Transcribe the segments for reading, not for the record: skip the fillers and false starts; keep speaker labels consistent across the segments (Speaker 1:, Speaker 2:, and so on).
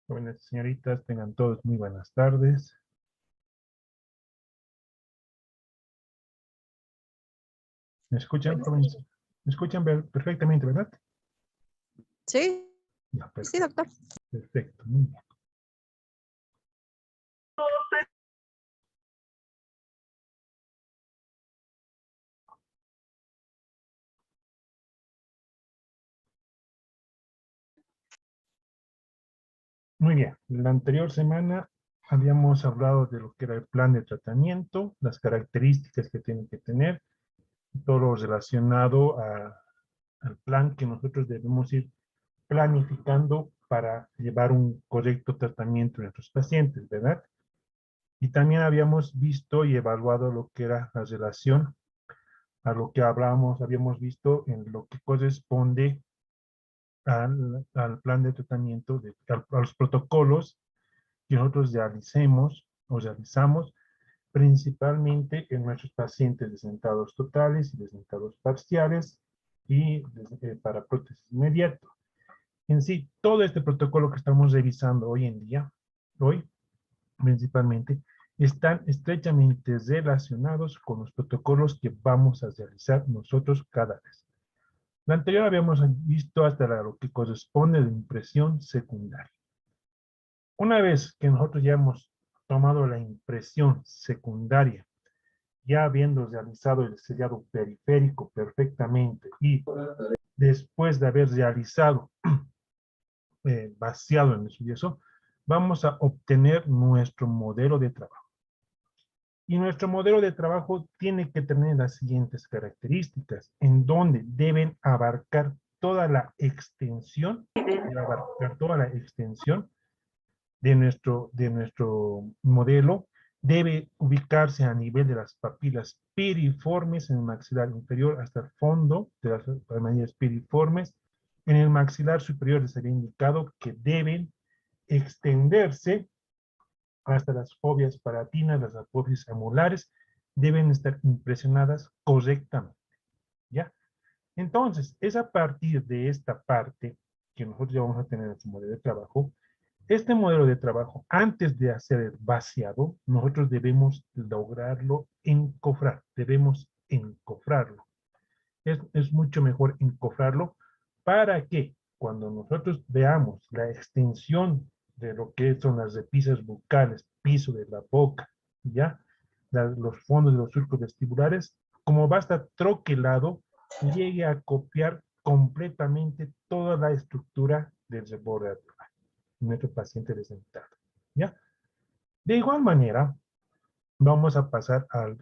Speaker 1: Jóvenes señoritas, tengan todos muy buenas tardes. ¿Me escuchan,
Speaker 2: Buenas
Speaker 1: jóvenes?
Speaker 2: tardes.
Speaker 1: ¿Me escuchan perfectamente, verdad?
Speaker 2: Sí,
Speaker 1: Ya,
Speaker 2: sí,
Speaker 1: perfecto.
Speaker 2: doctor.
Speaker 1: Perfecto, muy bien. Muy bien. La anterior semana habíamos hablado de lo que era el plan de tratamiento, las características que tiene que tener, todo lo relacionado al plan que nosotros debemos ir planificando para llevar un correcto tratamiento de nuestros pacientes, ¿verdad? Y también habíamos visto y evaluado lo que era la relación a lo que habíamos visto en lo que corresponde al plan de tratamiento, a los protocolos que nosotros realicemos o realizamos principalmente en nuestros pacientes de sentados totales y de sentados parciales y para prótesis inmediato. En sí, todo este protocolo que estamos revisando hoy en día, hoy principalmente, están estrechamente relacionados con los protocolos que vamos a realizar nosotros cada vez. La anterior habíamos visto hasta lo que corresponde de impresión secundaria. Una vez que nosotros ya hemos tomado la impresión secundaria, ya habiendo realizado el sellado periférico perfectamente y después de haber realizado vaciado en el yeso, vamos a obtener nuestro modelo de trabajo. Y nuestro modelo de trabajo tiene que tener las siguientes características, en donde deben abarcar toda la extensión, de nuestro modelo, debe ubicarse a nivel de las papilas piriformes en el maxilar inferior hasta el fondo de las papilas piriformes. En el maxilar superior les había indicado que deben extenderse hasta las fobias palatinas, las apófisis amulares, deben estar impresionadas correctamente, ¿ya? Entonces, es a partir de esta parte que nosotros ya vamos a tener en su modelo de trabajo. Este modelo de trabajo, antes de hacer el vaciado, nosotros debemos lograrlo encofrar, debemos encofrarlo. Es mucho mejor encofrarlo para que cuando nosotros veamos la extensión de lo que son las repisas bucales, piso de la boca, ¿ya? Los fondos de los surcos vestibulares, como va a estar troquelado, llegue a copiar completamente toda la estructura del reborde atrial, nuestro paciente desdentado, ¿ya? De igual manera, vamos a pasar al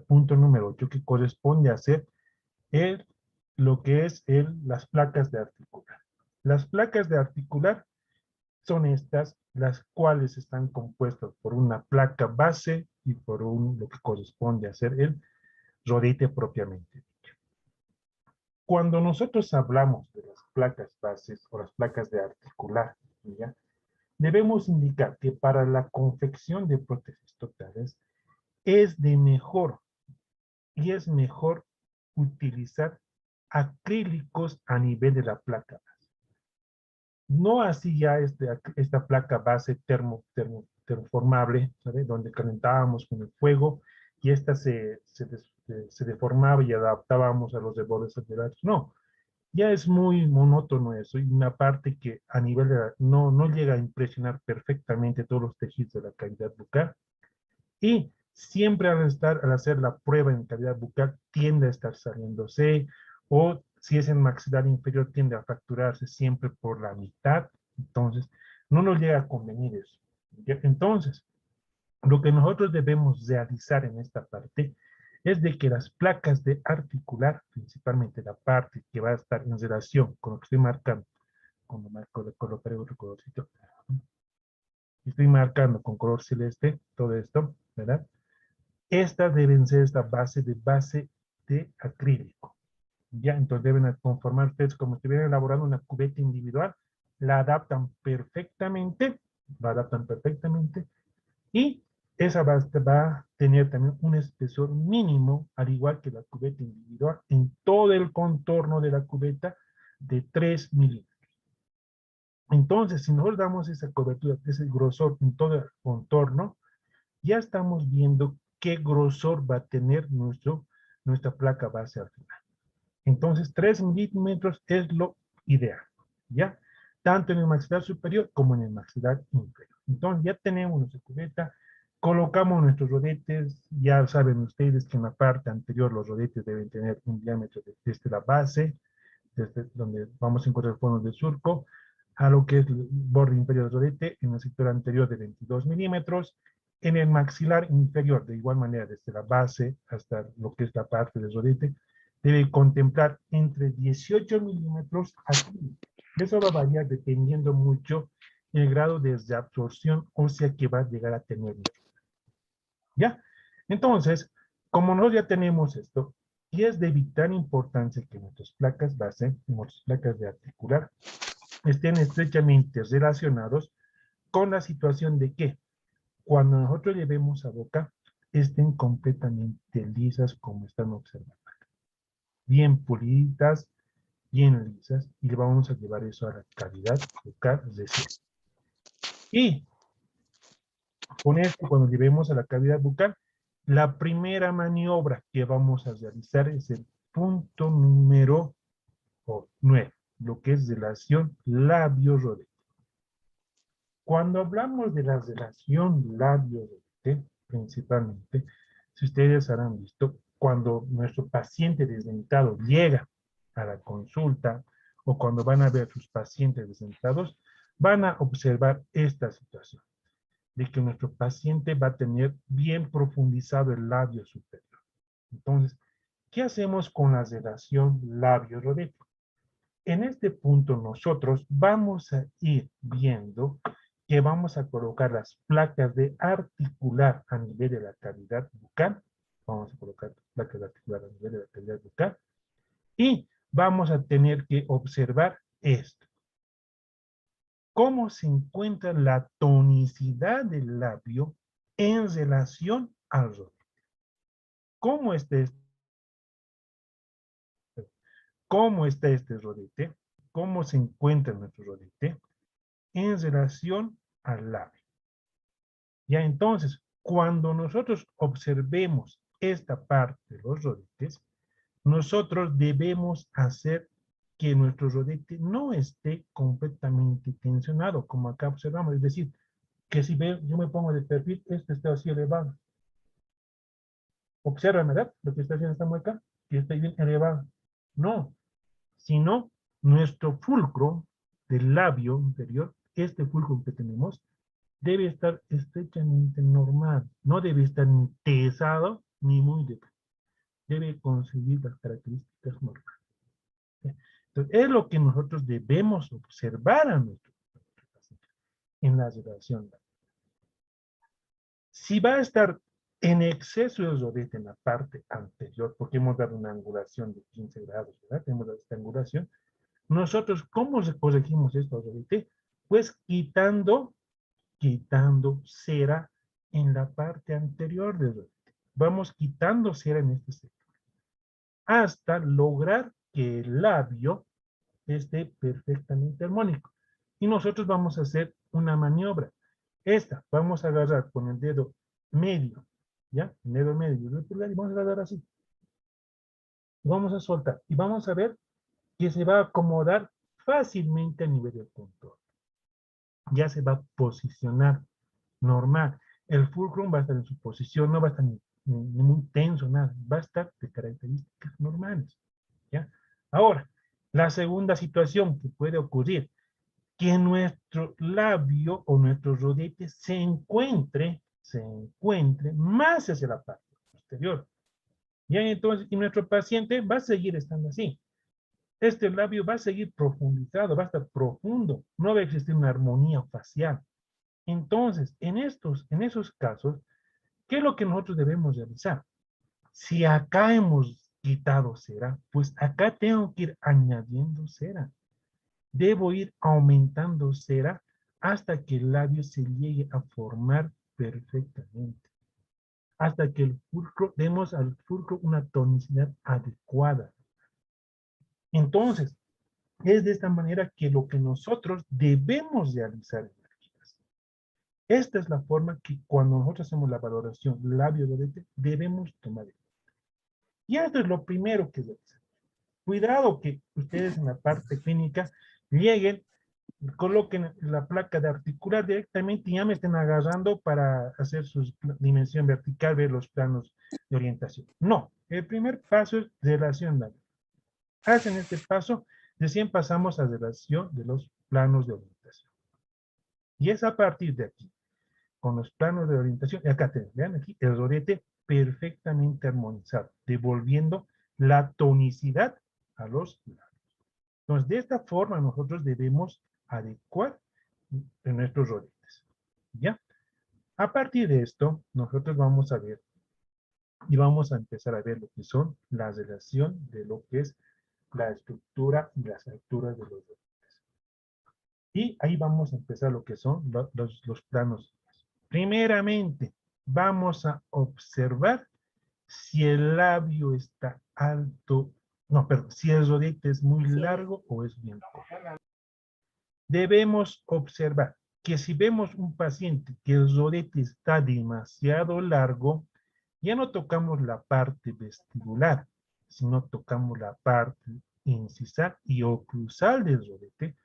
Speaker 1: punto número 8, que corresponde a hacer el, lo que es las placas de articular. Las placas de articular son estas, las cuales están compuestas por una placa base y por lo que corresponde a ser el rodete propiamente. Cuando nosotros hablamos de las placas bases o las placas de articular, ¿ya? Debemos indicar que para la confección de prótesis totales es mejor utilizar acrílicos a nivel de la placa base. No así ya esta placa base termoformable, ¿sabe? Donde calentábamos con el fuego y esta se deformaba y adaptábamos a los rebordes laterales. No, ya es muy monótono eso, y una parte que a nivel no llega a impresionar perfectamente todos los tejidos de la cavidad bucal, y siempre al hacer la prueba en cavidad bucal tiende a estar saliéndose, o si es en maxilar inferior tiende a fracturarse siempre por la mitad. Entonces no nos llega a convenir eso. Entonces, lo que nosotros debemos realizar en esta parte es de que las placas de articular, principalmente la parte que va a estar en relación con lo que estoy marcando, con lo marco de colocaré otro colorcito, estoy marcando con color celeste todo esto, ¿verdad? Estas deben ser esta base de acrílico. Ya, entonces deben conformar ustedes como si estuvieran elaborando una cubeta individual, la adaptan perfectamente, y esa va a tener también un espesor mínimo, al igual que la cubeta individual, en todo el contorno de la cubeta de 3 milímetros. Entonces, si nosotros damos esa cobertura, ese grosor en todo el contorno, ya estamos viendo qué grosor va a tener nuestra placa base al final. Entonces, 3 milímetros es lo ideal, ¿ya? Tanto en el maxilar superior como en el maxilar inferior. Entonces, ya tenemos nuestra cubeta, colocamos nuestros rodetes, ya saben ustedes que en la parte anterior los rodetes deben tener un diámetro desde la base, desde donde vamos a encontrar el fondo del surco, a lo que es el borde inferior del rodete, en el sector anterior de 22 milímetros, en el maxilar inferior, de igual manera, desde la base hasta lo que es la parte del rodete, debe contemplar entre 18 milímetros a 15. Eso va a variar dependiendo mucho el grado de absorción ósea que va a llegar a tener. ¿Ya? Entonces, como nosotros ya tenemos esto, y es de vital importancia que nuestras placas base, nuestras placas de articular, estén estrechamente relacionados con la situación de que cuando nosotros llevemos a boca, estén completamente lisas como están observando. Bien pulidas, bien lisas, y le vamos a llevar eso a la cavidad bucal recién. Y con esto, cuando llevemos a la cavidad bucal, la primera maniobra que vamos a realizar es el punto número 9, lo que es relación labio-rodete. Cuando hablamos de la relación labio-rodete, principalmente, si ustedes habrán visto, cuando nuestro paciente desdentado llega a la consulta o cuando van a ver sus pacientes desdentados, van a observar esta situación de que nuestro paciente va a tener bien profundizado el labio superior. Entonces, ¿qué hacemos con la relación labio-rodete? En este punto nosotros vamos a ir viendo que vamos a colocar las placas de articular a nivel de la cavidad bucal. Vamos a colocar placas de articular a nivel de la cavidad bucal. Y vamos a tener que observar esto. Cómo se encuentra la tonicidad del labio en relación al rodete. ¿Cómo está este rodete? ¿Cómo se encuentra nuestro rodete en relación al labio? Ya entonces, cuando nosotros observemos esta parte de los rodetes, nosotros debemos hacer que nuestro rodete no esté completamente tensionado, como acá observamos. Es decir, que si yo me pongo de perfil, este está así elevado. Observa, ¿verdad? Lo que está haciendo esta mueca, que está bien elevado. No, sino nuestro fulcro del labio inferior, este fulcro que tenemos, debe estar estrechamente normal. No debe estar ni pesado ni muy delgado. Debe conseguir las características normales. Entonces, es lo que nosotros debemos observar a nuestro paciente en la relación. Si va a estar en exceso de rodete en la parte anterior, porque hemos dado una angulación de 15 grados, ¿verdad? Tenemos esta angulación. Nosotros, ¿cómo corregimos esto rodete? Pues quitando cera en la parte anterior del rodete. Vamos quitando cera en este sector hasta lograr que el labio esté perfectamente armónico. Y nosotros vamos a hacer una maniobra. Esta, vamos a agarrar con el dedo medio, ¿ya? El dedo medio del pulgar y vamos a agarrar así. Vamos a soltar y vamos a ver que se va a acomodar fácilmente a nivel del contorno. Ya se va a posicionar normal. El fulcrum va a estar en su posición, no va a estar ni muy tenso, nada. Va a estar de características normales. ¿Ya? Ahora, la segunda situación que puede ocurrir, que nuestro labio o nuestro rodete se encuentre más hacia la parte posterior. ¿Ya? Entonces, y nuestro paciente va a seguir estando así. Este labio va a seguir profundizado, va a estar profundo, no va a existir una armonía facial. Entonces, en esos casos, ¿qué es lo que nosotros debemos realizar? Si acá hemos quitado cera, pues acá tengo que ir añadiendo cera. Debo ir aumentando cera hasta que el labio se llegue a formar perfectamente. Hasta que demos al fulcro una tonicidad adecuada. Entonces, Es de esta manera que lo que nosotros debemos realizar en la clase. Esta es la forma que cuando nosotros hacemos la valoración labio-rodete debemos tomar. Y esto es lo primero que debemos hacer. Cuidado que ustedes en la parte clínica lleguen, coloquen la placa de articular directamente y ya me estén agarrando para hacer su dimensión vertical, ver los planos de orientación. No, el primer paso es relación labio. Hacen este paso, recién pasamos a relación de los planos de orientación. Y es a partir de aquí, con los planos de orientación, y acá tenemos, vean aquí, el rodete perfectamente armonizado, devolviendo la tonicidad a los lados. Entonces, de esta forma nosotros debemos adecuar nuestros rodetes. ¿Ya? A partir de esto, nosotros vamos a ver y vamos a empezar a ver lo que son la relación de lo que es la estructura y las alturas de los rodetes. Y ahí vamos a empezar lo que son los planos. Primeramente, vamos a observar si el labio está alto, no, perdón, si el rodete es muy largo o es bien corto. Debemos observar que si vemos un paciente que el rodete está demasiado largo, ya no tocamos la parte vestibular, sino tocamos la parte incisal y oclusal del rodete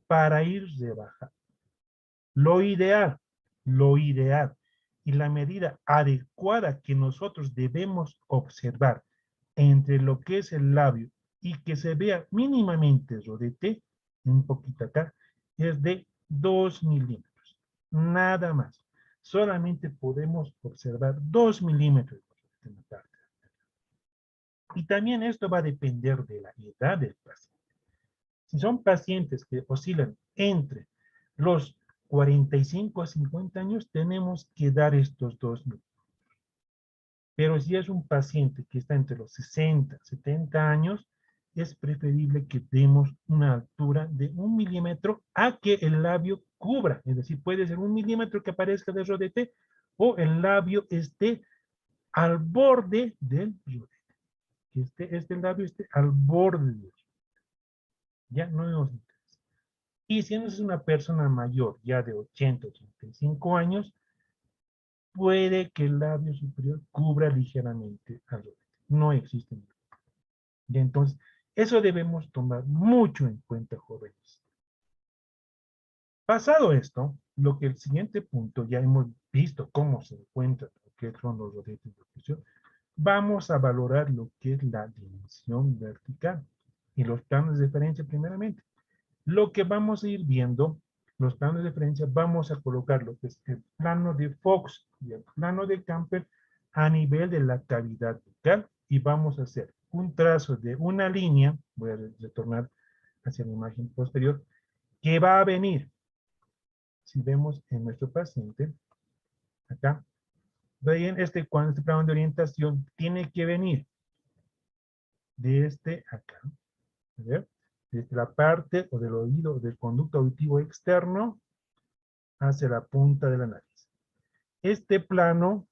Speaker 1: para ir rebajando. Lo ideal y la medida adecuada que nosotros debemos observar entre lo que es el labio y que se vea mínimamente el rodete, un poquito acá, es de 2 milímetros. Nada más. Solamente podemos observar 2 milímetros en la parte. Y también esto va a depender de la edad del paciente. Si son pacientes que oscilan entre los 45 a 50 años, tenemos que dar estos 2 milímetros. Pero si es un paciente que está entre los 60, 70 años, es preferible que demos una altura de 1 milímetro a que el labio cubra. Es decir, puede ser 1 milímetro que aparezca de rodete o el labio esté al borde del rodete. Que este labio esté al borde del rodete. Ya no nos interesa. Y si es una persona mayor, ya de 80, 85 años, puede que el labio superior cubra ligeramente al rodete. No existe. Y entonces, eso debemos tomar mucho en cuenta, jóvenes. Pasado esto, lo que el siguiente punto, ya hemos visto cómo se encuentra lo que son los rodetes de oclusión, vamos a valorar lo que es la dimensión vertical y los planos de referencia primeramente. Lo que vamos a ir viendo, los planos de referencia, vamos a colocar lo que es el plano de Fox y el plano de Camper a nivel de la cavidad bucal y vamos a hacer un trazo de una línea, voy a retornar hacia la imagen posterior, que va a venir, si vemos en nuestro paciente, acá, vean cuando este plano de orientación tiene que venir de acá, ¿ver? Desde la parte o del oído, del conducto auditivo externo hacia la punta de la nariz. Este plano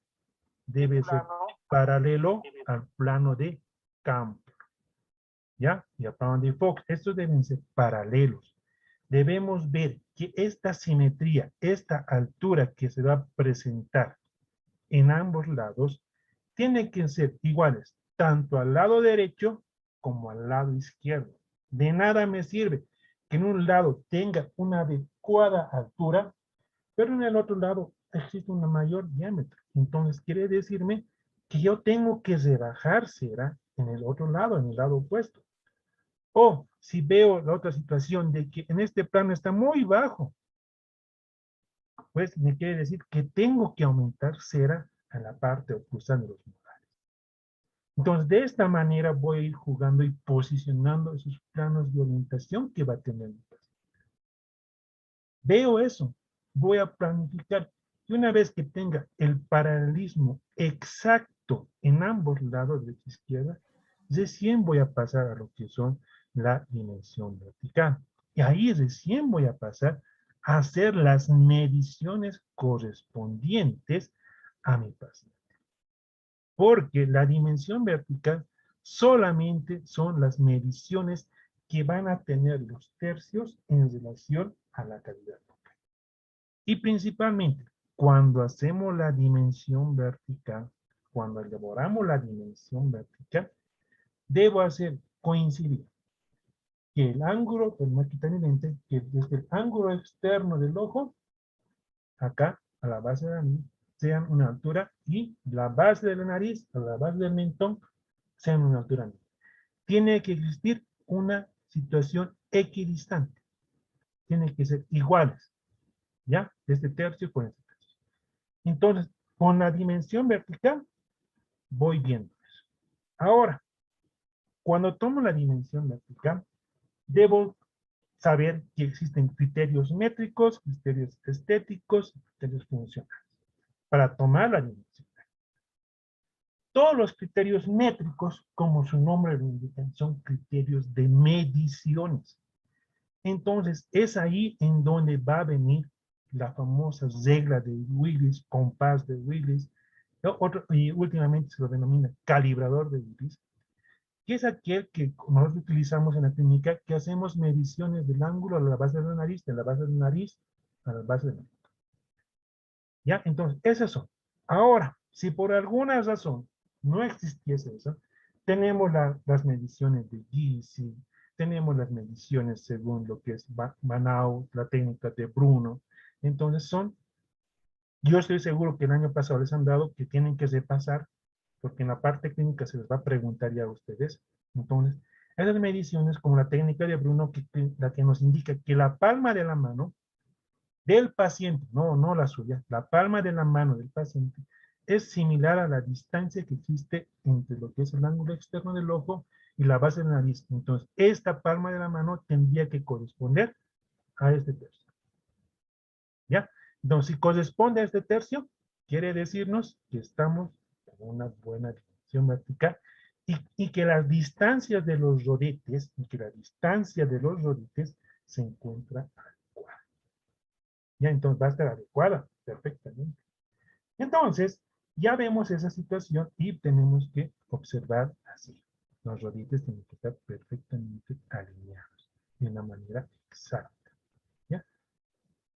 Speaker 1: debe ser paralelo al plano de campo, ¿ya? Y al plano de Fox. Estos deben ser paralelos. Debemos ver que esta simetría, esta altura que se va a presentar en ambos lados, tiene que ser iguales, tanto al lado derecho como al lado izquierdo. De nada me sirve que en un lado tenga una adecuada altura, pero en el otro lado existe una mayor diámetro. Entonces quiere decirme que yo tengo que rebajar cera en el otro lado, en el lado opuesto. O si veo la otra situación de que en este plano está muy bajo, pues me quiere decir que tengo que aumentar cera a la parte oclusal de los molares. Entonces, de esta manera voy a ir jugando y posicionando esos planos de orientación que va a tener mi paciente. Veo eso, voy a planificar. Y una vez que tenga el paralelismo exacto en ambos lados, derecha e izquierda, recién voy a pasar a lo que son la dimensión vertical. Y ahí recién voy a pasar a hacer las mediciones correspondientes a mi paciente. Porque la dimensión vertical solamente son las mediciones que van a tener los tercios en relación a la cavidad local. Y principalmente, cuando hacemos la dimensión vertical, cuando elaboramos la dimensión vertical, debo hacer coincidir que el ángulo, pues no quitar el lente, que desde el ángulo externo del ojo, acá, a la base de la nariz, sean una altura, y la base de la nariz, a la base del mentón, sean una altura misma. Tiene que existir una situación equidistante. Tiene que ser iguales, ¿ya? Este tercio con este tercio. Entonces, con la dimensión vertical, voy viendo eso. Ahora, cuando tomo la dimensión vertical, debo saber que existen criterios métricos, criterios estéticos, criterios funcionales para tomar la dimensión. Todos los criterios métricos, como su nombre lo indica, son criterios de mediciones. Entonces, es ahí en donde va a venir la famosa regla de Willis, compás de Willis, y últimamente se lo denomina calibrador de Willis, que es aquel que nosotros utilizamos en la clínica, que hacemos mediciones del ángulo a la base de la nariz, de la base de la nariz a la base de la nariz. ¿Ya? Entonces, esas son. Ahora, si por alguna razón no existiese eso, tenemos las mediciones de GC, tenemos las mediciones según lo que es Banau, la técnica de Bruno. Entonces yo estoy seguro que el año pasado les han dado que tienen que repasar, porque en la parte clínica se les va a preguntar ya a ustedes. Entonces, esas mediciones como la técnica de Bruno, la que nos indica que la palma de la mano del paciente, no la suya, la palma de la mano del paciente es similar a la distancia que existe entre lo que es el ángulo externo del ojo y la base de la nariz. Entonces, esta palma de la mano tendría que corresponder a este tercio. ¿Ya? Entonces, si corresponde a este tercio, quiere decirnos que estamos en una buena dirección vertical y que las distancias de los rodetes, se encuentra adecuada. Ya, entonces va a estar adecuada perfectamente. Entonces, ya vemos esa situación y tenemos que observar así. Los rodetes tienen que estar perfectamente alineados de una manera exacta. ¿Ya?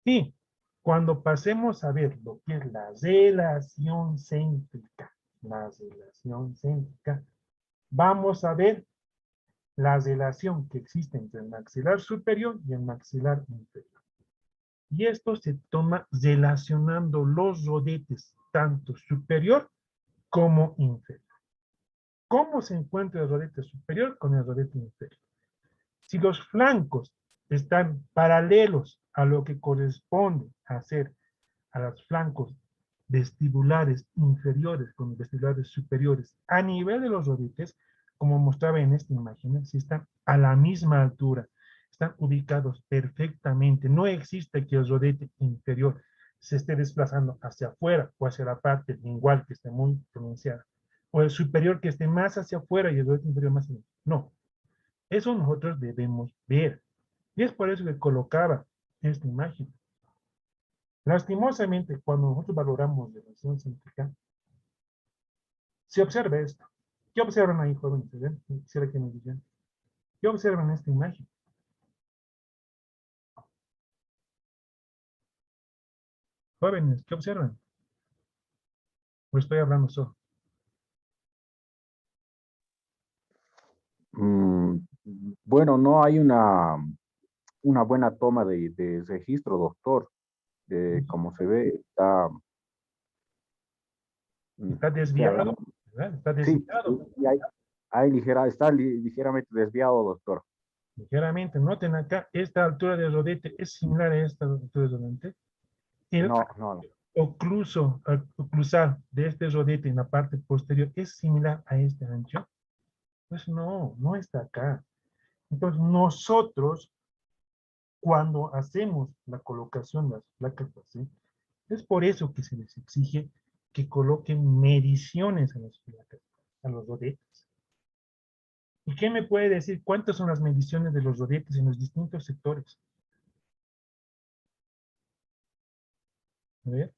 Speaker 1: Y cuando pasemos a ver lo que es la relación céntrica, vamos a ver la relación que existe entre el maxilar superior y el maxilar inferior. Y esto se toma relacionando los rodetes, tanto superior como inferior. ¿Cómo se encuentra el rodete superior con el rodete inferior? Si los flancos están paralelos a lo que corresponde a ser a los flancos vestibulares inferiores con vestibulares superiores a nivel de los rodetes, como mostraba en esta imagen, si están a la misma altura, están ubicados perfectamente. No existe que el rodete inferior se esté desplazando hacia afuera o hacia la parte lingual que esté muy pronunciada, o el superior que esté más hacia afuera y el rodete inferior más hacia adentro. No, eso nosotros debemos ver. Y es por eso que colocaba esta imagen. Lastimosamente, cuando nosotros valoramos la relación céntrica, se observa esto. ¿Qué observan ahí, jóvenes? Quisiera que me digan. ¿Qué observan en esta imagen? Jóvenes, ¿qué observan? ¿O estoy hablando solo?
Speaker 3: Mm, bueno, no hay una buena toma de registro, doctor. Como se ve, está,
Speaker 1: Está
Speaker 3: o sea,
Speaker 1: desviado, ¿verdad? Está
Speaker 3: sí,
Speaker 1: desviado.
Speaker 3: y ligeramente desviado, doctor.
Speaker 1: Ligeramente, noten acá, esta altura del rodete es similar a esta altura del rodete. El
Speaker 3: No, no,
Speaker 1: oclusal de este rodete en la parte posterior es similar a este ancho. Pues no está acá. Entonces, nosotros, cuando hacemos la colocación de las placas así, es por eso que se les exige que coloquen mediciones a las placas, a los rodetes. ¿Y qué me puede decir cuántas son las mediciones de los rodetes en los distintos sectores? A ver,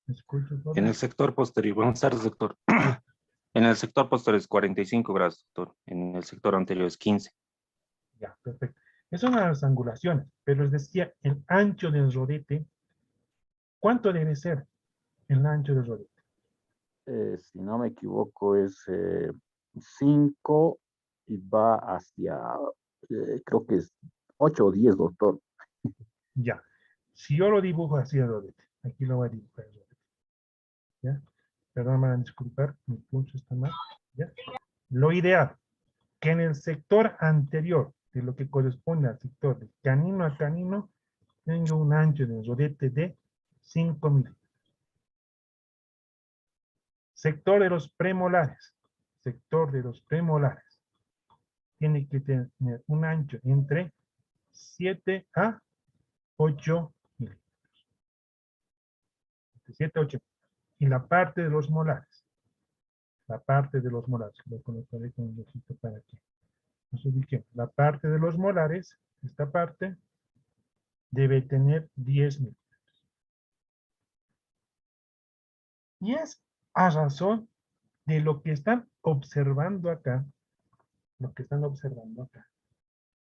Speaker 1: ¿me escucho,
Speaker 4: En
Speaker 1: joven?
Speaker 4: el sector posterior. Buenas tardes, doctor. En el sector posterior es 45 grados, doctor. En el sector anterior es 15.
Speaker 1: Ya, perfecto. Esas son las angulaciones, pero les decía, el ancho del rodete, ¿cuánto debe ser el ancho del rodete?
Speaker 3: Si no me equivoco, es 5 y va hacia, creo que es 8 o 10, doctor.
Speaker 1: Ya. Si yo lo dibujo así el rodete, aquí lo voy a dibujar el rodete. ¿Ya? Perdón, me van a disculpar, mi pulso está mal. ¿Ya? Lo ideal, que en el sector anterior, de lo que corresponde al sector de canino a canino, tenga un ancho del rodete de 5 milímetros. Sector de los premolares. Sector de los premolares. Tiene que tener un ancho entre 7 a 8 milímetros. 7 a 8. Y la parte de los molares. La parte de los molares. Lo colocaré con un ojito para que nos ubiquemos. La parte de los molares, esta parte, debe tener 10 milímetros. Y es a razón de lo que están observando acá,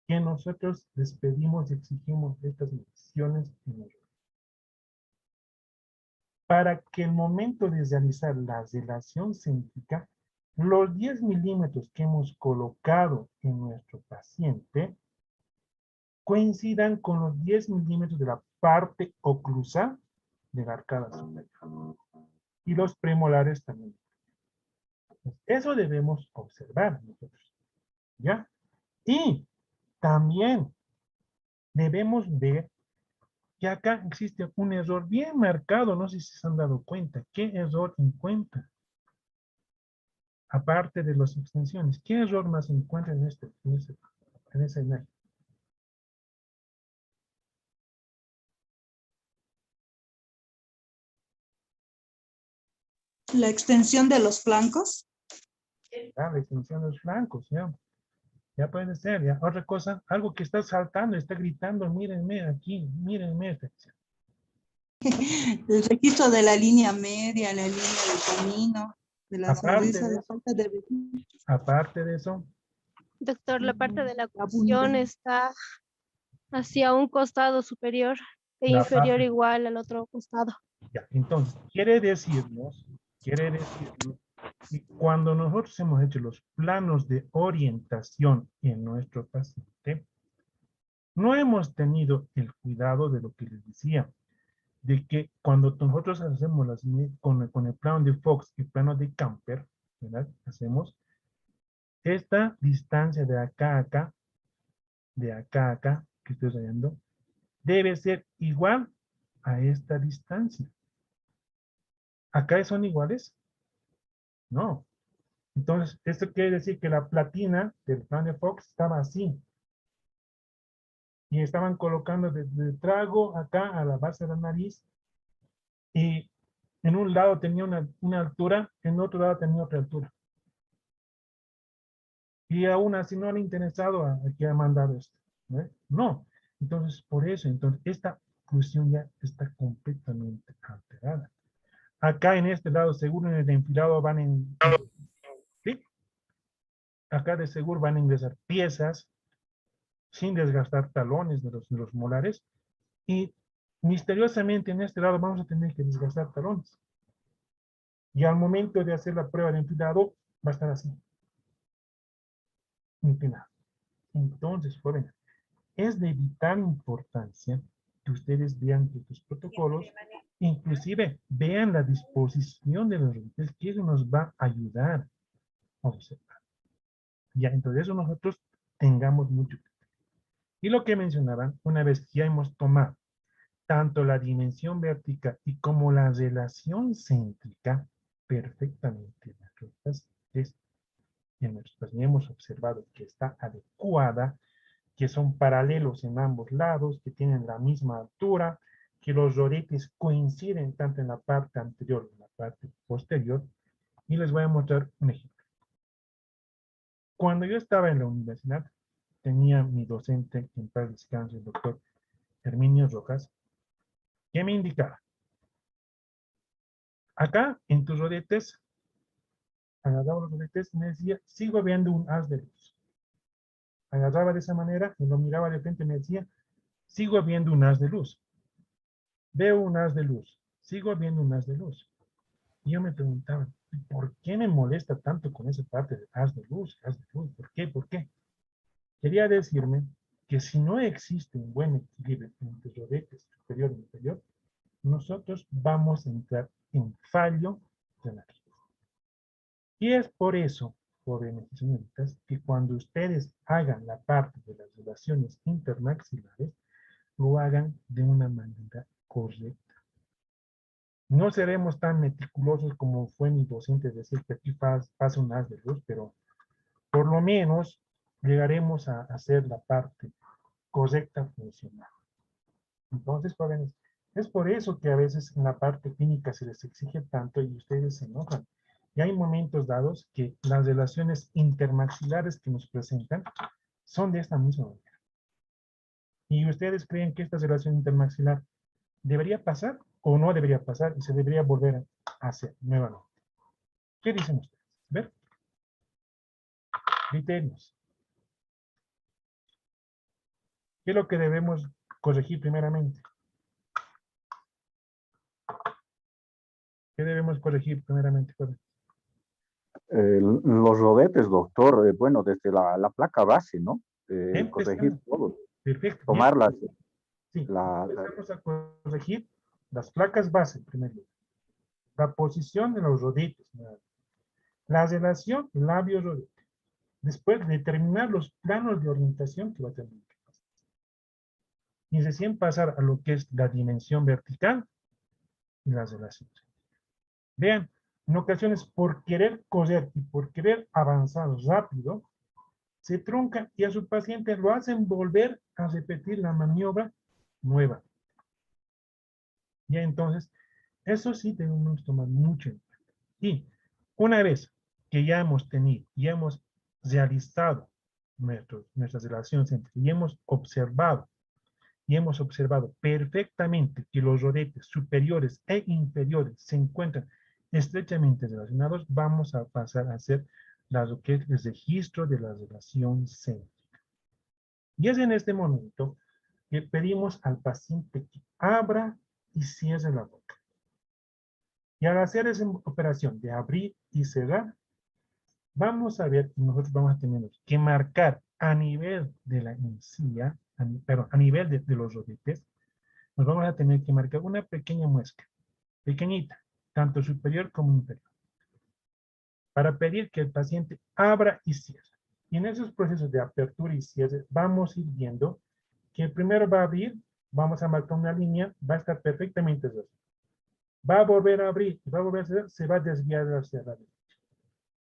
Speaker 1: que nosotros les pedimos y exigimos estas mediciones en el para que el momento de realizar la relación céntrica, los 10 milímetros que hemos colocado en nuestro paciente coincidan con los 10 milímetros de la parte oclusal de la arcada superior. Y los premolares también. Eso debemos observar nosotros. ¿Ya? Y también debemos ver que acá existe un error bien marcado, no sé si se han dado cuenta. ¿Qué error encuentran? Aparte de las extensiones, ¿qué error más encuentran en esa imagen?
Speaker 2: La extensión de los flancos.
Speaker 1: La extensión de los flancos, ¿ya? Ya puede ser, ya. Otra cosa, algo que está saltando, está gritando, mírenme aquí, mírenme.
Speaker 2: El registro de la línea media, la línea del camino, de la
Speaker 1: Aparte
Speaker 2: sonrisa,
Speaker 1: de
Speaker 2: la
Speaker 1: eso,
Speaker 2: falta de registro.
Speaker 1: aparte de eso,
Speaker 5: Doctor, la parte de la
Speaker 2: La
Speaker 5: oclusión
Speaker 2: abundancia.
Speaker 5: está hacia un costado superior e
Speaker 1: la
Speaker 5: inferior
Speaker 1: parte,
Speaker 5: igual al otro costado.
Speaker 1: ya. Entonces, quiere decirnos que cuando nosotros hemos hecho los planos de orientación en nuestro paciente, no hemos tenido el cuidado de lo que les decía, de que cuando nosotros hacemos con el plano de Fox y el plano de Camper, ¿verdad? Hacemos esta distancia de acá a acá, de acá a acá, que estoy rayando, debe ser igual a esta distancia. ¿Acá son iguales? No. Entonces, esto quiere decir que la platina del plano de Fox estaba así. Y estaban colocando desde el trago acá a la base de la nariz. Y en un lado tenía una altura, en otro lado tenía otra altura. Y aún así no le ha interesado a que ha mandado esto. ¿No? No. Entonces, por eso, entonces, esta función ya está completamente alterada. Acá en este lado, seguro en el enfilado van en... ¿Sí? Acá de seguro van a ingresar piezas sin desgastar talones de los molares. Y misteriosamente en este lado vamos a tener que desgastar talones. Y al momento de hacer la prueba de enfilado, va a estar así. Inclinado. Entonces, jóvenes, es de vital importancia que ustedes vean estos protocolos, inclusive vean la disposición de los rodillos, que eso nos va a ayudar a observar. Ya, entonces eso nosotros tengamos mucho. Y lo que mencionaban, una vez que ya hemos tomado tanto la dimensión vertical y como la relación céntrica perfectamente en nuestros pacientes, hemos observado que está adecuada, que son paralelos en ambos lados, que tienen la misma altura, que los rodetes coinciden tanto en la parte anterior como en la parte posterior. Y les voy a mostrar un ejemplo. Cuando yo estaba en la universidad, tenía mi docente, en paz descanse, el doctor Herminio Rojas, que me indicaba, acá en tus rodetes agarraba los rodetes y me decía, sigo viendo un haz de luz. Agarraba de esa manera y lo miraba de frente y me decía, sigo viendo un haz de luz. Veo un haz de luz. Sigo viendo un haz de luz. Y yo me preguntaba, ¿por qué me molesta tanto con esa parte de haz de luz, haz de luz? ¿Por qué? ¿Por qué? Quería decirme que si no existe un buen equilibrio entre rodete superior e inferior, nosotros vamos a entrar en fallo de la vida. Y es por eso, jóvenes y señoritas, que cuando ustedes hagan la parte de las relaciones intermaxilares, lo hagan de una manera correcta. No seremos tan meticulosos como fue mi docente decir que aquí pasa un haz de luz, pero por lo menos llegaremos a hacer la parte correcta funcional. Entonces, jóvenes, es por eso que a veces en la parte clínica se les exige tanto y ustedes se enojan. Y hay momentos dados que las relaciones intermaxilares que nos presentan son de esta misma manera. Y ustedes creen que esta relación intermaxilar debería pasar o no debería pasar y se debería volver a hacer nuevamente. ¿Qué dicen ustedes? ¿Ver? Criterios. ¿Qué es lo que debemos corregir primeramente? ¿Qué debemos corregir primeramente?
Speaker 3: Los rodetes, doctor, bueno, desde la placa base, ¿no? Corregir
Speaker 1: Empezando.
Speaker 3: todo,
Speaker 1: Perfecto.
Speaker 3: tomarlas.
Speaker 1: Sí, empezamos a corregir las placas base primero. La posición de los rodetes. La relación labio-rodete. Después determinar los planos de orientación que va a tener. Y recién pasar a lo que es la dimensión vertical y las relaciones. Vean, en ocasiones por querer correr y por querer avanzar rápido, se trunca y a su paciente lo hacen volver a repetir la maniobra nueva. Ya entonces, eso sí debemos tomar mucho en cuenta. Y una vez que ya hemos tenido, ya hemos realizado nuestras relaciones y hemos observado perfectamente que los rodetes superiores e inferiores se encuentran estrechamente relacionados, vamos a pasar a hacer lo que es el registro de la relación céntrica. Y es en este momento que pedimos al paciente que abra y cierre la boca. Y al hacer esa operación de abrir y cerrar, vamos a ver que nosotros vamos a tener que marcar a nivel de la encía, a nivel de los rodetes, nos vamos a tener que marcar una pequeña muesca, pequeñita, tanto superior como inferior, para pedir que el paciente abra y cierre. Y en esos procesos de apertura y cierre vamos a ir viendo que primero va a abrir, vamos a marcar una línea, va a estar perfectamente cerrado. Va a volver a abrir, va a volver a cerrar, se va a desviar hacia la derecha.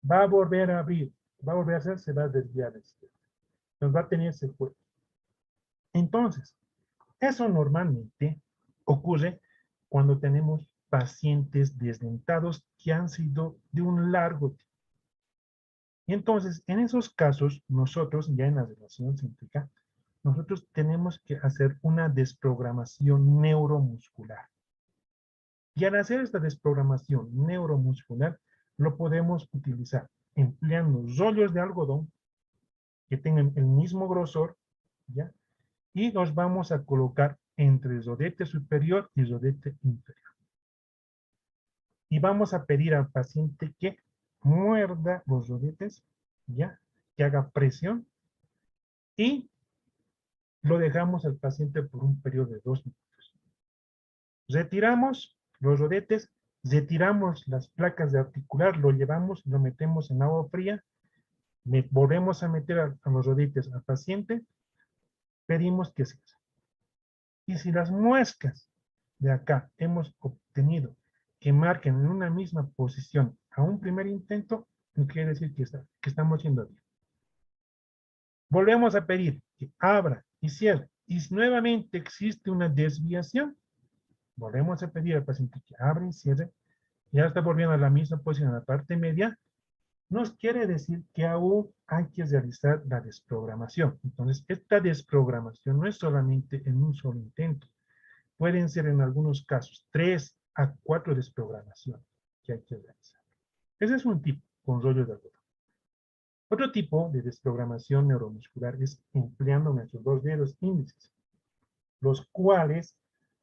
Speaker 1: Va a volver a abrir, va a volver a cerrar, se va a desviar hacia la izquierda. Entonces va a tener ese juego. Entonces, eso normalmente ocurre cuando tenemos pacientes desdentados que han sido de un largo tiempo. Y entonces, en esos casos, nosotros, ya en la relación céntrica, nosotros tenemos que hacer una desprogramación neuromuscular. Y al hacer esta desprogramación neuromuscular, lo podemos utilizar empleando rollos de algodón que tengan el mismo grosor, ¿ya? Y los vamos a colocar entre el rodete superior y el rodete inferior. Y vamos a pedir al paciente que muerda los rodetes, ¿ya? Que haga presión y lo dejamos al paciente por un periodo de 2 minutos. Retiramos los rodetes, retiramos las placas de articular, lo llevamos, lo metemos en agua fría, volvemos a meter a los rodetes al paciente, pedimos que se haga. Y si las muescas de acá hemos obtenido que marquen en una misma posición a un primer intento, quiere decir que estamos yendo bien. Volvemos a pedir que abra y cierre. Y si nuevamente existe una desviación, volvemos a pedir al paciente que abra y cierre. Ya está volviendo a la misma posición, a la parte media. Nos quiere decir que aún hay que realizar la desprogramación. Entonces, esta desprogramación no es solamente en un solo intento. Pueden ser en algunos casos 3 a 4 desprogramaciones que hay que realizar. Ese es un tip, con rollos de algodón. Otro tipo de desprogramación neuromuscular es empleando nuestros dos dedos índices, los cuales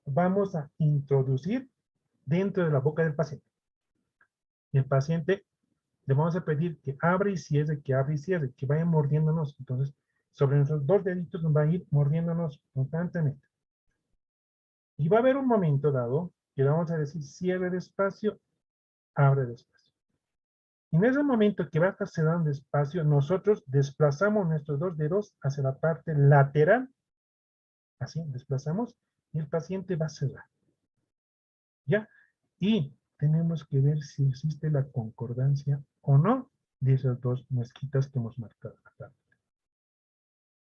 Speaker 1: vamos a introducir dentro de la boca del paciente. Y el paciente le vamos a pedir que abra y cierre, que abra y cierre, que vaya mordiéndonos. Entonces, sobre nuestros dos deditos nos va a ir mordiéndonos constantemente. Y va a haber un momento dado que le vamos a decir cierre despacio, abre despacio. Y en ese momento que va a estar cerrando despacio, nosotros desplazamos nuestros dos dedos hacia la parte lateral. Así, desplazamos y el paciente va a cerrar. ¿Ya? Y tenemos que ver si existe la concordancia o no de esas dos mezquitas que hemos marcado acá.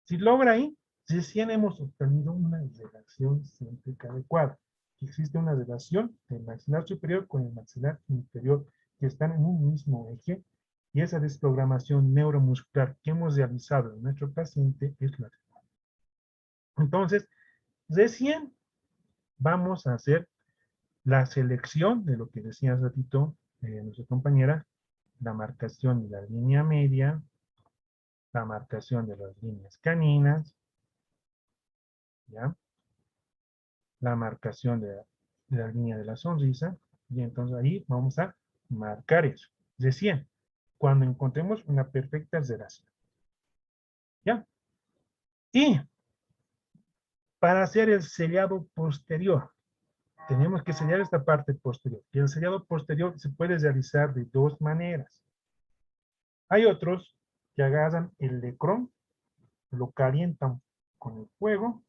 Speaker 1: Si logra ahí, recién hemos obtenido una relación simétrica adecuada. Existe una relación del maxilar superior con el maxilar inferior que están en un mismo eje y esa desprogramación neuromuscular que hemos realizado en nuestro paciente es la adecuada. Entonces, recién vamos a hacer la selección de lo que decía hace ratito nuestra compañera, la marcación de la línea media, la marcación de las líneas caninas, ¿ya? La marcación de la línea de la sonrisa, y entonces ahí vamos a marcar eso. Recién, cuando encontremos una perfecta relación. ¿Ya? Y para hacer el sellado posterior, tenemos que sellar esta parte posterior. Y el sellado posterior se puede realizar de dos maneras. Hay otros que agarran el lecrón, lo calientan con el fuego,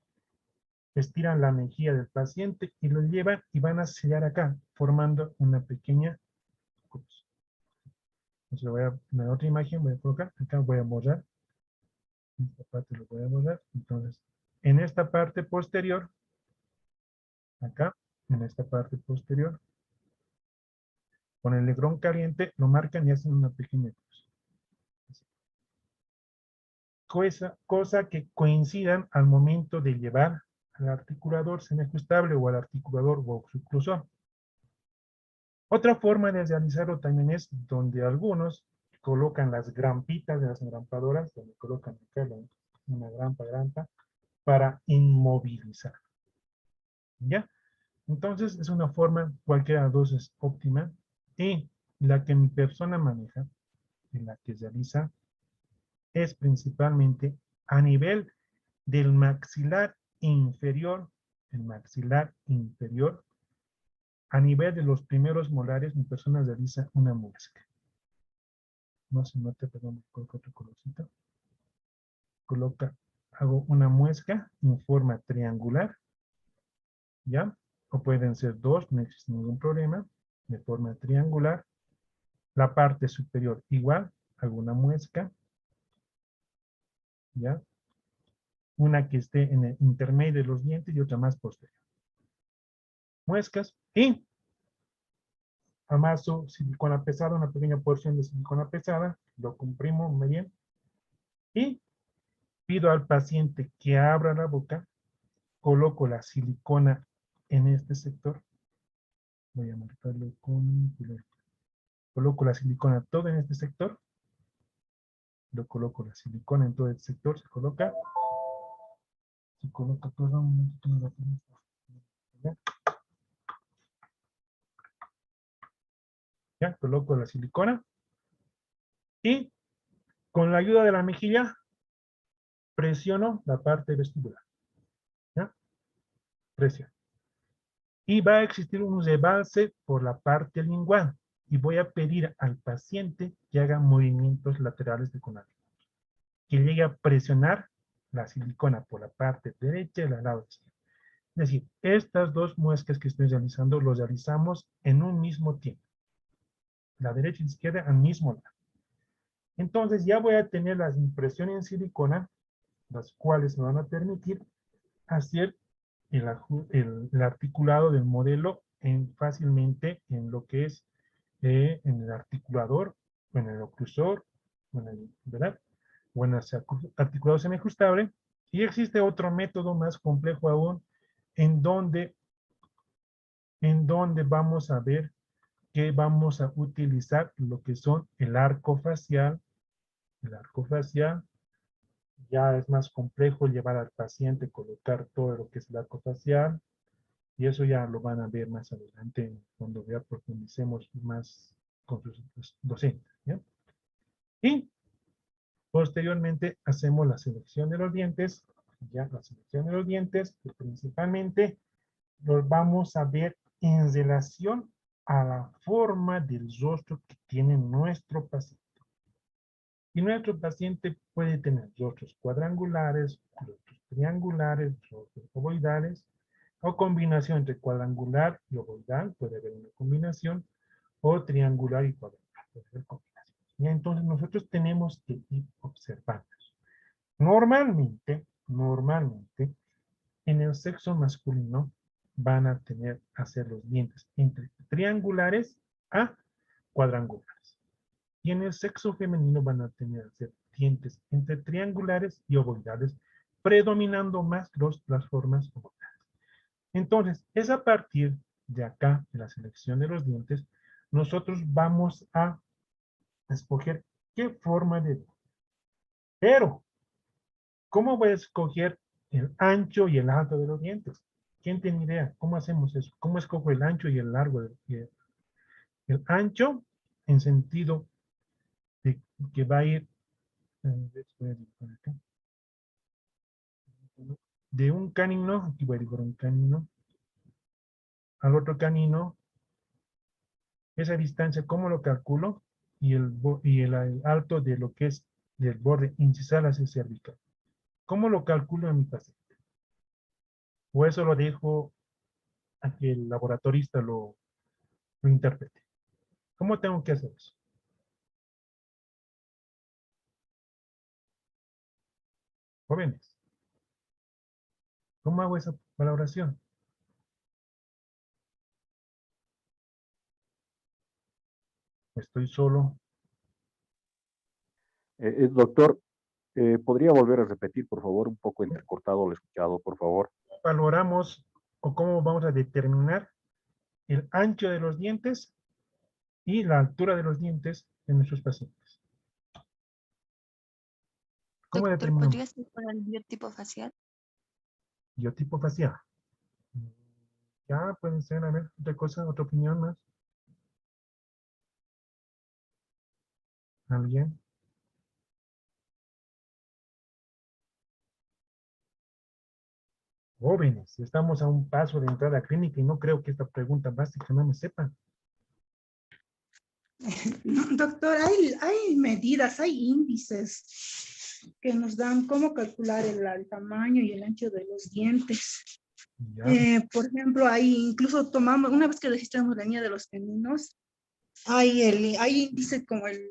Speaker 1: estiran la mejilla del paciente y lo llevan y van a sellar acá, formando una pequeña cruz. Entonces voy a poner otra imagen, voy a colocar, acá voy a borrar. Esta parte lo voy a borrar. Entonces, en esta parte posterior, acá, en esta parte posterior, con el lecrón caliente, lo marcan y hacen una pequeña cruz. Cosa que coincidan al momento de llevar al articulador semiajustable o al articulador voxoclusor. Otra forma de realizarlo también es donde algunos colocan las grampitas de las engrampadoras, donde colocan acá una grampa, para inmovilizar. ¿Ya? Entonces es una forma, cualquiera de las dos es óptima, y la que mi persona maneja, en la que realiza, es principalmente a nivel del maxilar inferior, el maxilar inferior, a nivel de los primeros molares, mi persona realiza una muesca. No se nota, perdón, coloco otro colorcito. Hago una muesca en forma triangular, ¿ya? O pueden ser dos, no existe ningún problema, de forma triangular. La parte superior igual, hago una muesca, ¿ya? Una que esté en el intermedio de los dientes y otra más posterior. Muescas y amaso silicona pesada, una pequeña porción de silicona pesada, lo comprimo muy bien y pido al paciente que abra la boca, coloco la silicona en este sector, voy a marcarlo con, coloco la silicona todo en este sector, lo coloco la silicona en todo el sector, se coloca todo, un momentito, ¿ya? Ya, coloco la silicona y con la ayuda de la mejilla presiono la parte vestibular. ¿Ya? Presiono. Y va a existir un rebalse por la parte lingual y voy a pedir al paciente que haga movimientos laterales de conato, que llegue a presionar la silicona por la parte derecha y el lado izquierdo. Es decir, estas dos muescas que estoy realizando, los realizamos en un mismo tiempo. La derecha y la izquierda al mismo lado. Entonces ya voy a tener las impresiones en silicona, las cuales me van a permitir hacer el articulado del modelo fácilmente en lo que es en el articulador, o en el oclusor, ¿verdad? O en el articulado semiajustable. Y existe otro método más complejo aún, en donde vamos a ver que vamos a utilizar lo que son el arco facial. El arco facial ya es más complejo llevar al paciente, colocar todo lo que es el arco facial. Y eso ya lo van a ver más adelante cuando ya profundicemos más con sus docentes. ¿Ya? Y posteriormente hacemos la selección de los dientes. Ya la selección de los dientes, que principalmente los vamos a ver en relación a la forma del rostro que tiene nuestro paciente. Y nuestro paciente puede tener rostros cuadrangulares, rostros triangulares, rostros ovoidales, o combinación entre cuadrangular y ovoidal, puede haber una combinación, o triangular y cuadrangular, puede haber combinación. Y entonces nosotros tenemos que ir observando. Normalmente, en el sexo masculino van a hacer los dientes entre triangulares a cuadrangulares. Y en el sexo femenino van a hacer dientes entre triangulares y ovoidales, predominando más las formas ovoidales. Entonces, es a partir de acá, de la selección de los dientes, nosotros vamos a escoger qué forma de diente. Pero, ¿cómo voy a escoger el ancho y el alto de los dientes? ¿Quién tiene idea? ¿Cómo hacemos eso? ¿Cómo escojo el ancho y el largo? El ancho en sentido de que va a ir de un canino, aquí voy a dibujar un canino, al otro canino, esa distancia, ¿cómo lo calculo? Y el alto de lo que es del borde incisal hacia cervical. ¿Cómo lo calculo en mi paciente? O eso lo dejo a que el laboratorista lo interprete. ¿Cómo tengo que hacer eso? Jóvenes, ¿cómo hago esa valoración? Estoy solo.
Speaker 3: Doctor, ¿podría volver a repetir, por favor, un poco entrecortado lo escuchado, por favor?
Speaker 1: Valoramos o cómo vamos a determinar el ancho de los dientes y la altura de los dientes de nuestros pacientes. ¿Cómo
Speaker 2: Doctor,
Speaker 1: determinamos?
Speaker 2: ¿podría ser para el biotipo facial?
Speaker 1: Biotipo facial. Ya pueden ser, a ver, otra cosa, otra opinión más. ¿Alguien? Jóvenes, estamos a un paso de entrar a clínica y no creo que esta pregunta básica no me sepan.
Speaker 6: No, doctor, hay medidas, hay índices que nos dan cómo calcular el tamaño y el ancho de los dientes.
Speaker 1: Ya,
Speaker 6: Por ejemplo, ahí incluso tomamos, una vez que registramos la línea de los caninos, hay índices como el,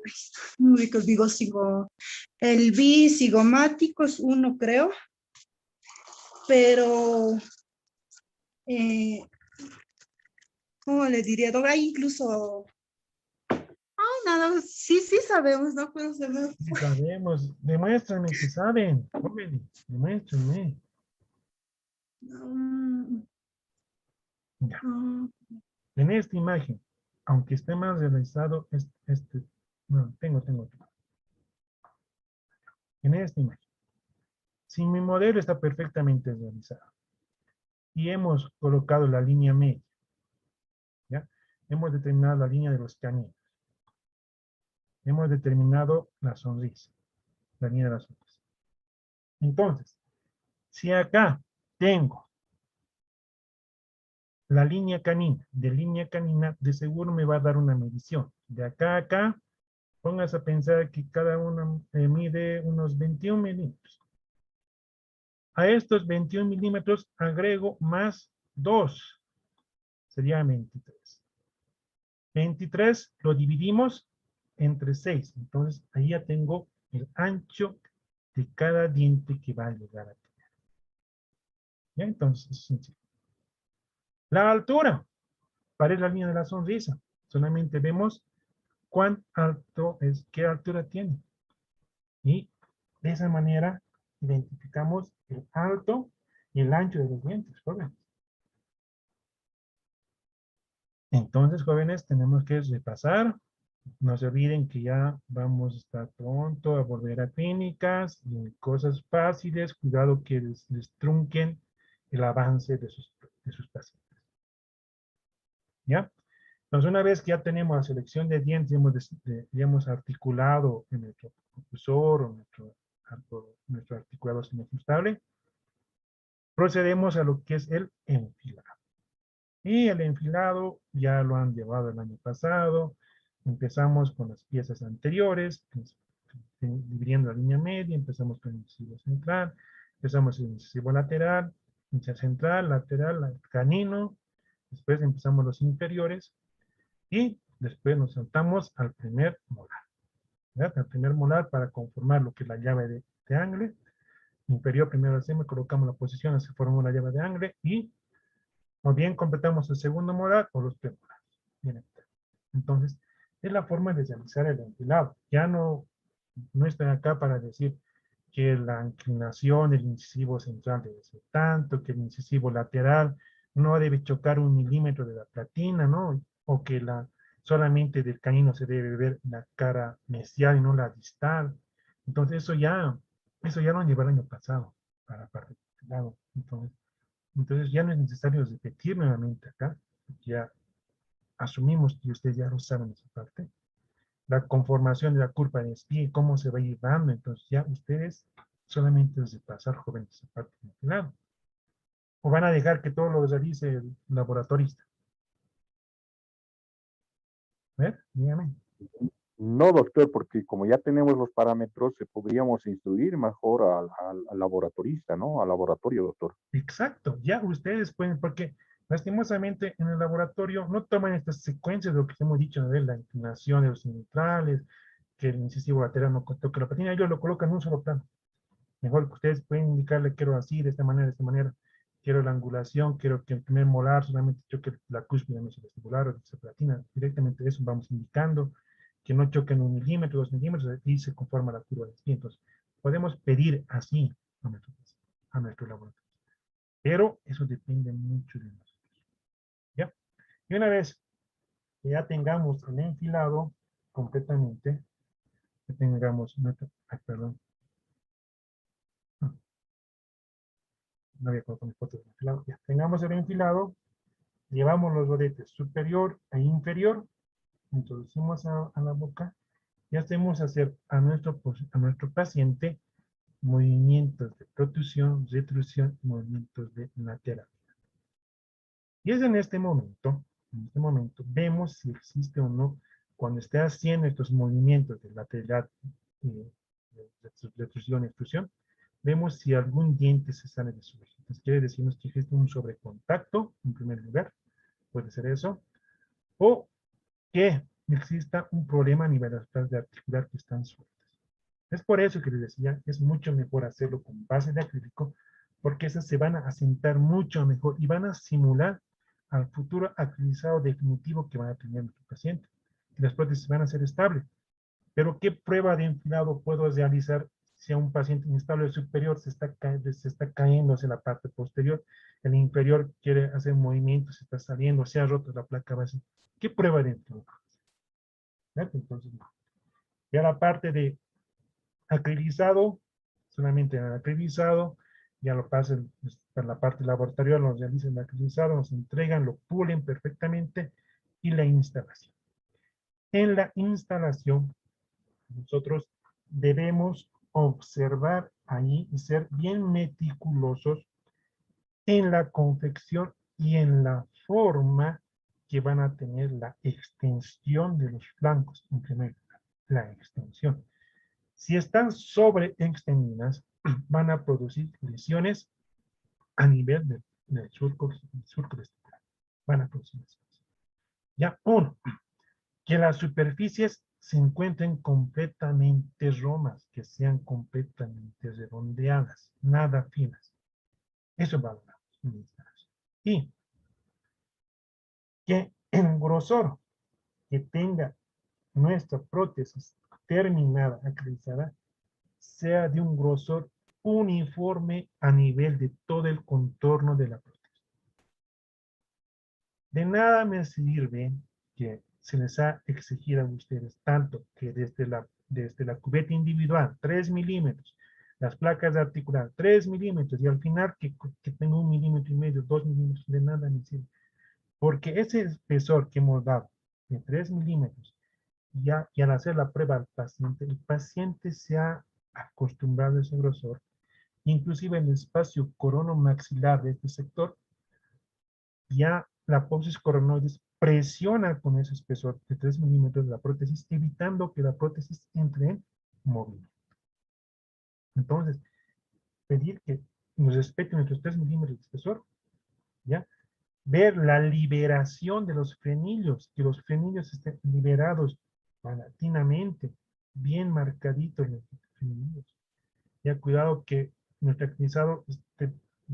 Speaker 6: no ubico, digo, el bisigomático es uno, creo, pero, ¿cómo le diría? Doctor? Hay incluso, nada, sí sabemos, ¿no? Pero se me
Speaker 1: sí sabemos. Demuéstrenme que saben. Jóvenes, demuéstrenme.
Speaker 6: Mm,
Speaker 1: Ya.
Speaker 6: mm,
Speaker 1: En esta imagen, aunque esté más realizado, no, tengo otro. En esta imagen, si mi modelo está perfectamente realizado y hemos colocado la línea media, ¿ya? Hemos determinado la línea de los caninos. Hemos determinado la sonrisa, la línea de la sonrisa. Entonces, si acá tengo la línea canina, de seguro me va a dar una medición. De acá a acá, póngase a pensar que cada una mide unos 21 milímetros. A estos 21 milímetros agrego más 2, sería 23. 23 lo dividimos entre 6, entonces ahí ya tengo el ancho de cada diente que va a llegar a tener. ¿Ya? Entonces, es sencillo. La altura, para la línea de la sonrisa, solamente vemos cuán alto es, qué altura tiene. Y de esa manera identificamos el alto y el ancho de los dientes, ¿correcto? Entonces, jóvenes, tenemos que repasar. No se olviden que ya vamos a estar pronto a volver a clínicas y cosas fáciles. Cuidado que les trunquen el avance de sus pacientes. ¿Ya? Entonces, una vez que ya tenemos la selección de dientes, ya hemos articulado en nuestro profesor o nuestro articulado semiajustable, procedemos a lo que es el enfilado. Y el enfilado ya lo han llevado el año pasado. Empezamos con las piezas anteriores, dividiendo la línea media, empezamos con el incisivo central, empezamos el incisivo lateral, incisivo central, lateral, canino, después empezamos los inferiores y después nos saltamos al primer molar. ¿Verdad? Al primer molar para conformar lo que es la llave de Angle. Inferior primero hacemos, colocamos la posición, se formó la llave de Angle y o bien completamos el segundo molar o los premolares. Bien, entonces, es la forma de realizar el enfilado. Ya no estoy acá para decir que la inclinación del incisivo central debe ser tanto, que el incisivo lateral no debe chocar 1 milímetro de la platina, ¿no? O que solamente del canino se debe ver la cara mesial y no la distal. Entonces, eso ya lo llevé el año pasado para la parte del enfilado. Entonces ya no es necesario repetir nuevamente acá, ya asumimos que ustedes ya lo saben esa parte. La conformación de la curva de espía y cómo se va a ir dando, entonces ya ustedes solamente es de pasar jóvenes esa parte del final. O van a dejar que todo lo realice el laboratorista. ¿Ver? Dígame.
Speaker 3: No, doctor, porque como ya tenemos los parámetros, podríamos instruir mejor al laboratorista, ¿no? Al laboratorio, doctor.
Speaker 1: Exacto, ya ustedes pueden, porque lastimosamente en el laboratorio no toman estas secuencias de lo que hemos dicho, ¿no? De la inclinación de los centrales, que el incisivo lateral no toque la patina, ellos lo colocan en un solo plano. Mejor que ustedes pueden indicarle, quiero así, de esta manera, quiero la angulación, quiero que el primer molar solamente choque la cúspide mesovestibular o de platina, directamente eso vamos indicando, que no choquen 1 milímetro, 2 milímetros, y se conforma la curva de espía. Entonces, podemos pedir así a nuestro laboratorio. Pero eso depende mucho de nosotros. ¿Ya? Y una vez que ya tengamos el enfilado completamente, que tengamos nuestro, perdón, no había colocado mi foto del enfilado, ya tengamos el enfilado, llevamos los rodetes superior e inferior, introducimos a la boca y hacemos hacer a nuestro paciente movimientos de protrusión, retrusión, movimientos de lateral. Y es en este momento, vemos si existe o no, cuando esté haciendo estos movimientos de lateral, retrusión, extrusión, vemos si algún diente se sale de su eje. Entonces quiere decirnos que existe un sobrecontacto, en primer lugar, puede ser eso, o que exista un problema a nivel de las placas articular que están sueltas. Es por eso que les decía, es mucho mejor hacerlo con base de acrílico, porque esas se van a asentar mucho mejor y van a simular al futuro acrilizado definitivo que van a tener nuestro paciente. Las prótesis van a ser estables. Pero ¿qué prueba de enfilado puedo realizar si a un paciente inestable superior se está cayendo hacia la parte posterior, el inferior quiere hacer movimientos, se está saliendo, se ha roto la placa base? ¿Qué prueba de enfilado? Entonces, ya la parte de acrilizado, solamente el acrilizado, ya lo pasan para la parte laboratorial, nos realizan el acrilizado, nos entregan, lo pulen perfectamente y la instalación. En la instalación, nosotros debemos observar ahí y ser bien meticulosos en la confección y en la forma que van a tener la extensión de los flancos, en primer lugar, la extensión. Si están sobreextendidas, van a producir lesiones a nivel del surco vestibular. Van a producir lesiones. Ya, uno, que las superficies se encuentren completamente romas, que sean completamente redondeadas, nada finas. Eso valoramos en la instalación. Y que el grosor que tenga nuestra prótesis terminada, acreditada, sea de un grosor uniforme a nivel de todo el contorno de la prótesis. De nada me sirve que se les ha exigido a ustedes tanto que desde la cubeta individual, 3 milímetros, las placas de articular, 3 milímetros, y al final que tengo 1,5 milímetros, 2 milímetros, de nada me sirve. Porque ese espesor que hemos dado de 3 milímetros, y al hacer la prueba al paciente, el paciente se ha acostumbrado a ese grosor, inclusive el espacio coronomaxilar de este sector, ya la apófisis coronoides presiona con ese espesor de 3 milímetros de la prótesis, evitando que la prótesis entre en movimiento. Entonces, pedir que nos respeten nuestros 3 milímetros de espesor, ¿ya? Ver la liberación de los frenillos, que los frenillos estén liberados paulatinamente, bien marcaditos los frenillos. Ya cuidado que nuestro actinizado esté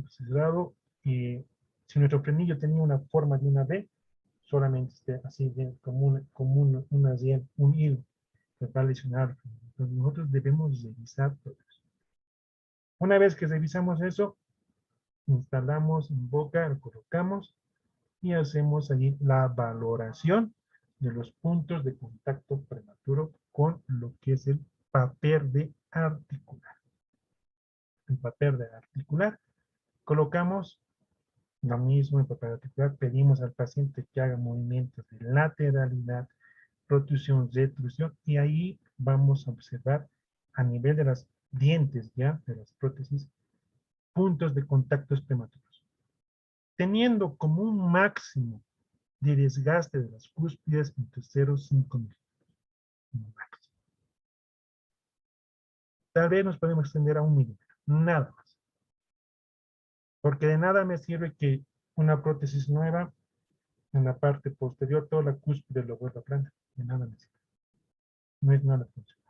Speaker 1: cerrado, y si nuestro frenillo tenía una forma de una V, solamente esté así bien, un hilo que va a lesionar. Entonces nosotros debemos revisar todo eso. Una vez que revisamos eso, instalamos en boca, lo colocamos y hacemos allí la valoración de los puntos de contacto prematuro con lo que es el papel de articular. El papel de articular, colocamos lo mismo en papel articular, pedimos al paciente que haga movimientos de lateralidad, protrusión, retrusión, y ahí vamos a observar a nivel de las dientes, ya, de las prótesis, puntos de contactos prematuros, teniendo como un máximo de desgaste de las cúspides entre 0,5 milímetros. Tal vez nos podemos extender a 1 milímetro, nada más. Porque de nada me sirve que una prótesis nueva, en la parte posterior, toda la cúspide lo vuelva plana. De nada me sirve. No es nada funcional.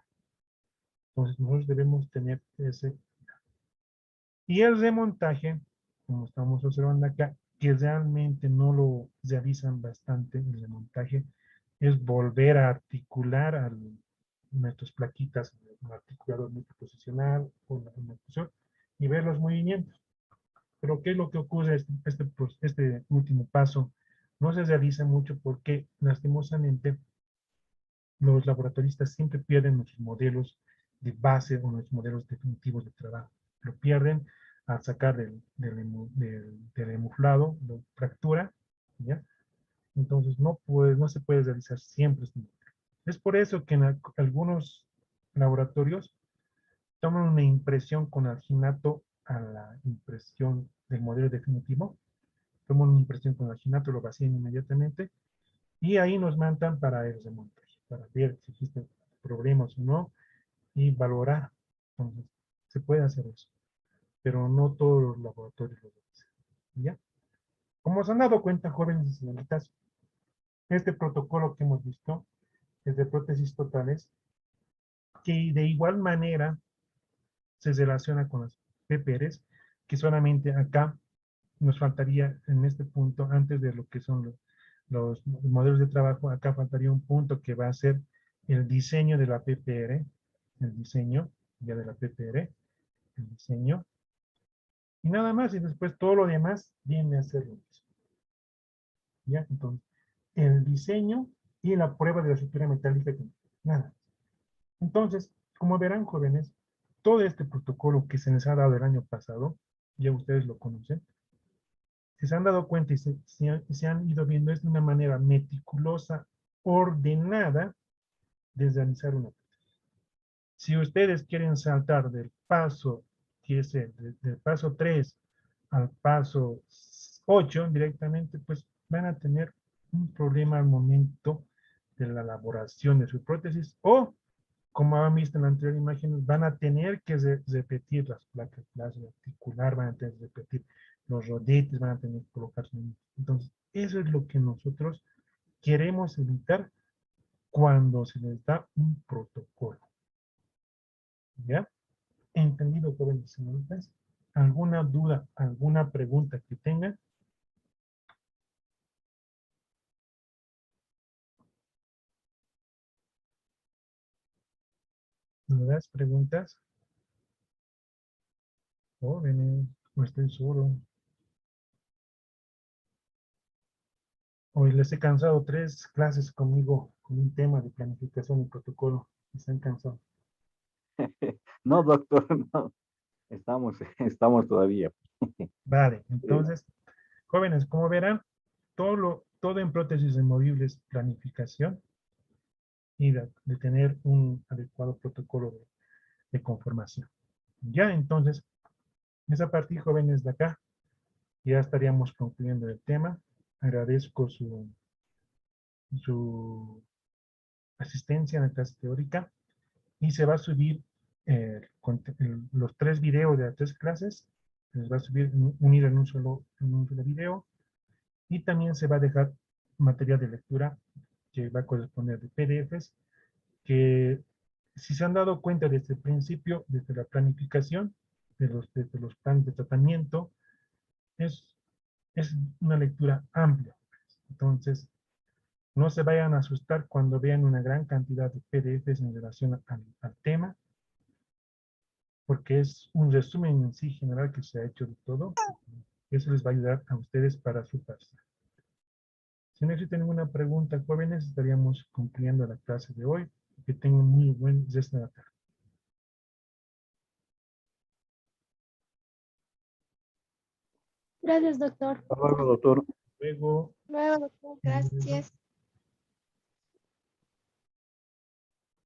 Speaker 1: Entonces nosotros debemos tener ese. Y el remontaje, como estamos observando acá, que realmente no lo realizan bastante, el remontaje, es volver a articular nuestras plaquitas, un articulador multiposicional o una articulación, y ver los movimientos. Pero ¿qué es lo que ocurre? Este último paso no se realiza mucho porque, lastimosamente, los laboratoristas siempre pierden nuestros modelos de base o nuestros modelos definitivos de trabajo. Lo pierden al sacar del hemuflado, la fractura, ¿ya? Entonces no se puede realizar siempre este modelo. Es por eso que en algunos laboratorios toman una impresión con alginato a la impresión del modelo definitivo, toman una impresión con alginato, lo vacían inmediatamente, y ahí nos mandan para el remontaje, para ver si existen problemas o no, y valorar. Entonces, se puede hacer eso, pero no todos los laboratorios lo hacen. ¿Ya? Como se han dado cuenta, jóvenes y señoritas, este protocolo que hemos visto es de prótesis totales, que de igual manera se relaciona con las PPRs, que solamente acá nos faltaría en este punto, antes de lo que son los modelos de trabajo, acá faltaría un punto que va a ser el diseño de la PPR, el diseño ya de la PPR, el diseño, y nada más, y después todo lo demás viene a ser lo mismo. ¿Ya? Entonces, el diseño y la prueba de la estructura metálica, nada. Entonces, como verán, jóvenes, todo este protocolo que se les ha dado el año pasado, ya ustedes lo conocen, si se han dado cuenta y se han ido viendo, es de una manera meticulosa, ordenada, de realizar una prótesis. Si ustedes quieren saltar del paso, del paso 3 al paso 8 directamente, pues van a tener un problema al momento de la elaboración de su prótesis, o, como han visto en la anterior imagen, van a tener que repetir las placas base articular, van a tener que repetir los rodetes, van a tener que colocarse. Entonces, eso es lo que nosotros queremos evitar cuando se les da un protocolo. ¿Ya? ¿Entendido, jóvenes y señoritas? ¿Alguna duda, alguna pregunta que tengan? ¿Dudas, preguntas? Jóvenes, no estoy solo. Hoy les he cansado 3 clases conmigo con un tema de planificación y protocolo. ¿Se han cansado?
Speaker 3: No, doctor, no. Estamos todavía.
Speaker 1: Vale, entonces, jóvenes, como verán, todo en prótesis removible es planificación y de tener un adecuado protocolo de conformación. Ya, entonces, esa parte, jóvenes de acá, ya estaríamos concluyendo el tema. Agradezco su asistencia en la clase teórica y se va a subir los 3 videos de las 3 clases. Se les va a subir unido en un solo video y también se va a dejar material de lectura que va a corresponder de PDFs que si se han dado cuenta desde el principio, desde la planificación desde los planes de tratamiento, es, es una lectura amplia. Entonces, no se vayan a asustar cuando vean una gran cantidad de PDFs en relación al tema, porque es un resumen en sí general que se ha hecho de todo. Eso les va a ayudar a ustedes para su clase. Si no existe ninguna pregunta, jóvenes, estaríamos concluyendo la clase de hoy. Que tengan muy buen resto de la tarde.
Speaker 5: Gracias, doctor.
Speaker 3: Hasta luego, doctor.
Speaker 1: Luego.
Speaker 5: Luego, doctor. Gracias.